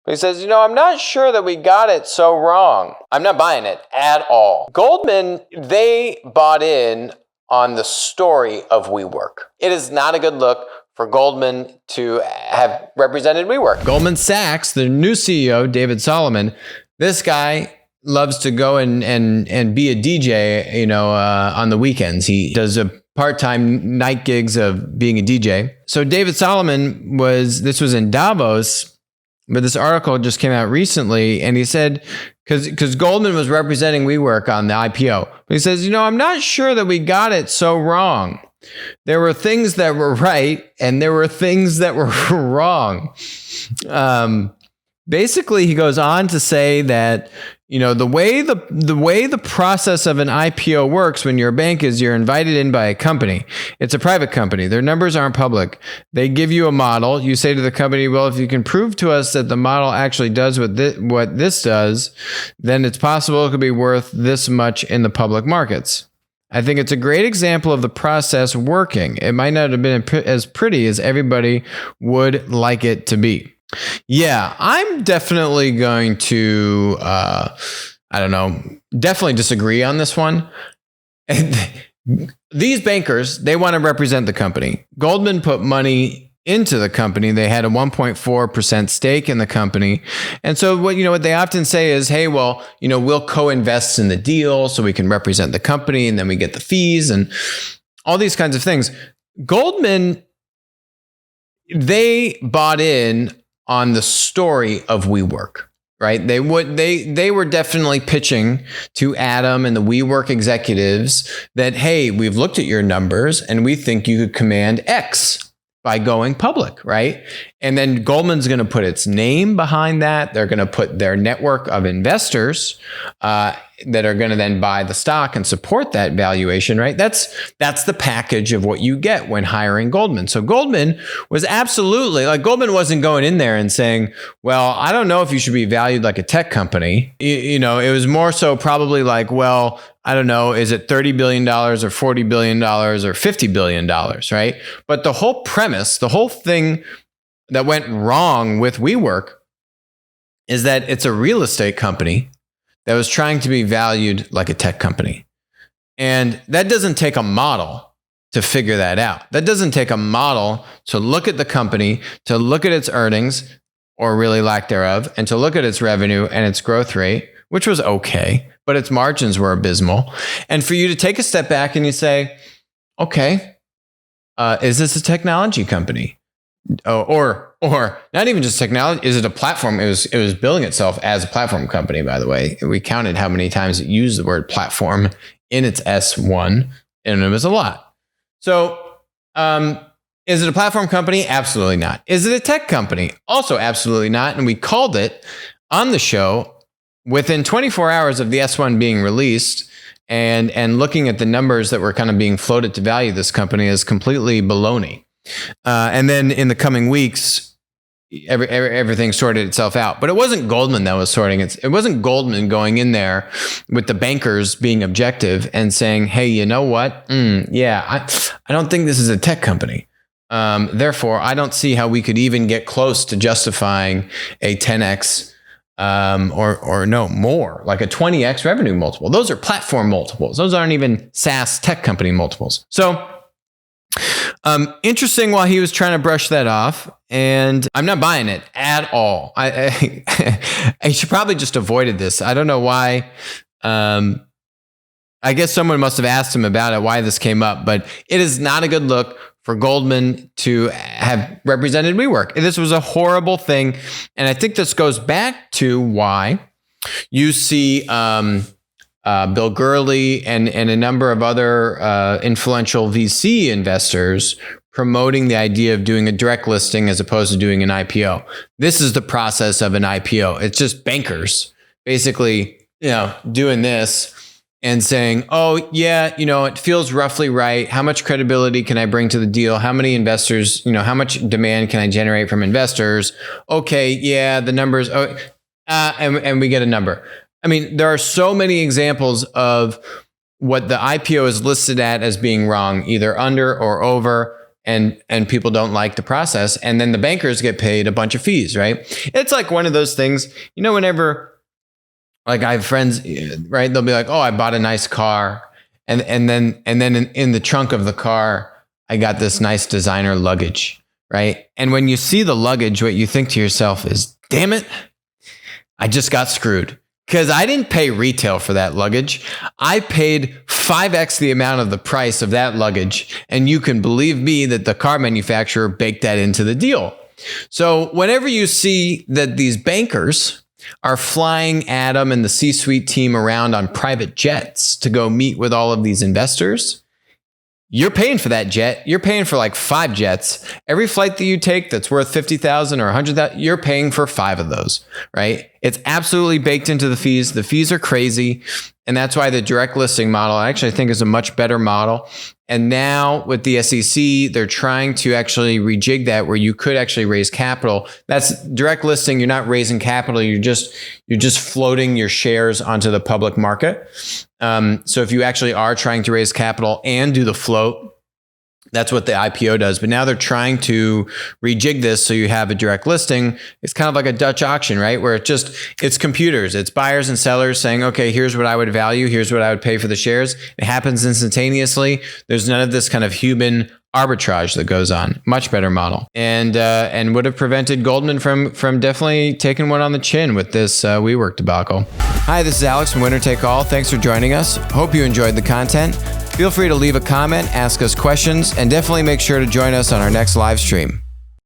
But he says, I'm not sure that we got it so wrong. I'm not buying it at all. Goldman, they bought in on the story of WeWork. It is not a good look for Goldman to have represented WeWork. Goldman Sachs, the new CEO, David Solomon, this guy loves to go and be a DJ, on the weekends. He does a part-time night gigs of being a DJ. So David Solomon this was in Davos, but this article just came out recently, and he said, because Goldman was representing WeWork on the IPO, but he says, I'm not sure that we got it so wrong. There were things that were right, and there were things that were wrong. Basically, he goes on to say that, the way the process of an IPO works when you're a bank is you're invited in by a company. It's a private company. Their numbers aren't public. They give you a model. You say to the company, well, if you can prove to us that the model actually does what this does, then it's possible it could be worth this much in the public markets. I think it's a great example of the process working. It might not have been as pretty as everybody would like it to be. Yeah, I'm definitely going to, definitely disagree on this one. These bankers, they want to represent the company. Goldman put money into the company. They had a 1.4% stake in the company. And so what they often say is, hey, well, we'll co-invest in the deal so we can represent the company, and then we get the fees and all these kinds of things. Goldman, they bought in on the story of WeWork, right? They were definitely pitching to Adam and the WeWork executives that, hey, we've looked at your numbers and we think you could command X by going public, right? And then Goldman's going to put its name behind that. They're going to put their network of investors that are going to then buy the stock and support that valuation, right? That's the package of what you get when hiring Goldman. So Goldman was absolutely, Goldman wasn't going in there and saying, well, I don't know if you should be valued like a tech company. It was more so probably like, well, I don't know, is it $30 billion or $40 billion or $50 billion, right? But the whole premise, the whole thing that went wrong with WeWork is that it's a real estate company that was trying to be valued like a tech company. And that doesn't take a model to figure that out. That doesn't take a model to look at the company, to look at its earnings, or really lack thereof, and to look at its revenue and its growth rate, which was okay, but its margins were abysmal. And for you to take a step back and you say, okay, is this a technology company? Or not even just technology, is it a platform? It was billing itself as a platform company, by the way. We counted how many times it used the word platform in its S1, and it was a lot. So is it a platform company? Absolutely not. Is it a tech company? Also absolutely not. And we called it on the show within 24 hours of the S1 being released, and looking at the numbers that were kind of being floated to value this company is completely baloney. And then in the coming weeks, everything sorted itself out. But it wasn't Goldman that was sorting it. It wasn't Goldman going in there with the bankers being objective and saying, hey, you know what? I don't think this is a tech company. Therefore, I don't see how we could even get close to justifying a 10x or no more, like a 20x revenue multiple. Those are platform multiples. Those aren't even SaaS tech company multiples. So interesting while he was trying to brush that off, and I'm not buying it at all. I should probably just avoided this. I don't know why. I guess someone must have asked him about it, why this came up, but it is not a good look for Goldman to have represented WeWork. This was a horrible thing. And I think this goes back to why you see Bill Gurley and a number of other influential VC investors promoting the idea of doing a direct listing as opposed to doing an IPO. This is the process of an IPO. It's just bankers basically, doing this and saying, oh yeah, it feels roughly right. How much credibility can I bring to the deal? How many investors, how much demand can I generate from investors? Okay, yeah, the numbers, and we get a number. I mean, there are so many examples of what the IPO is listed at as being wrong, either under or over. and people don't like the process. And then the bankers get paid a bunch of fees, right? It's like one of those things, whenever like I have friends, right? They'll be like, oh, I bought a nice car. And then in the trunk of the car, I got this nice designer luggage, right? And when you see the luggage, what you think to yourself is, damn it, I just got screwed. Because I didn't pay retail for that luggage. I paid 5x the amount of the price of that luggage. And you can believe me that the car manufacturer baked that into the deal. So whenever you see that these bankers are flying Adam and the C-suite team around on private jets to go meet with all of these investors, you're paying for that jet. You're paying for like 5 jets. Every flight that you take that's worth $50,000 or $100,000, you're paying for 5 of those, right? It's absolutely baked into the fees. The fees are crazy. And that's why the direct listing model, I actually think, is a much better model. And now with the SEC, they're trying to actually rejig that where you could actually raise capital. That's direct listing. You're not raising capital. You're just floating your shares onto the public market. So if you actually are trying to raise capital and do the float, that's what the IPO does. But now they're trying to rejig this so you have a direct listing. It's kind of like a Dutch auction, right? Where it's computers. It's buyers and sellers saying, okay, here's what I would value. Here's what I would pay for the shares. It happens instantaneously. There's none of this kind of human arbitrage that goes on. Much better model. And would have prevented Goldman from definitely taking one on the chin with this WeWork debacle. Hi, this is Alex from Winner Take All. Thanks for joining us. Hope you enjoyed the content. Feel free to leave a comment, ask us questions, and definitely make sure to join us on our next live stream.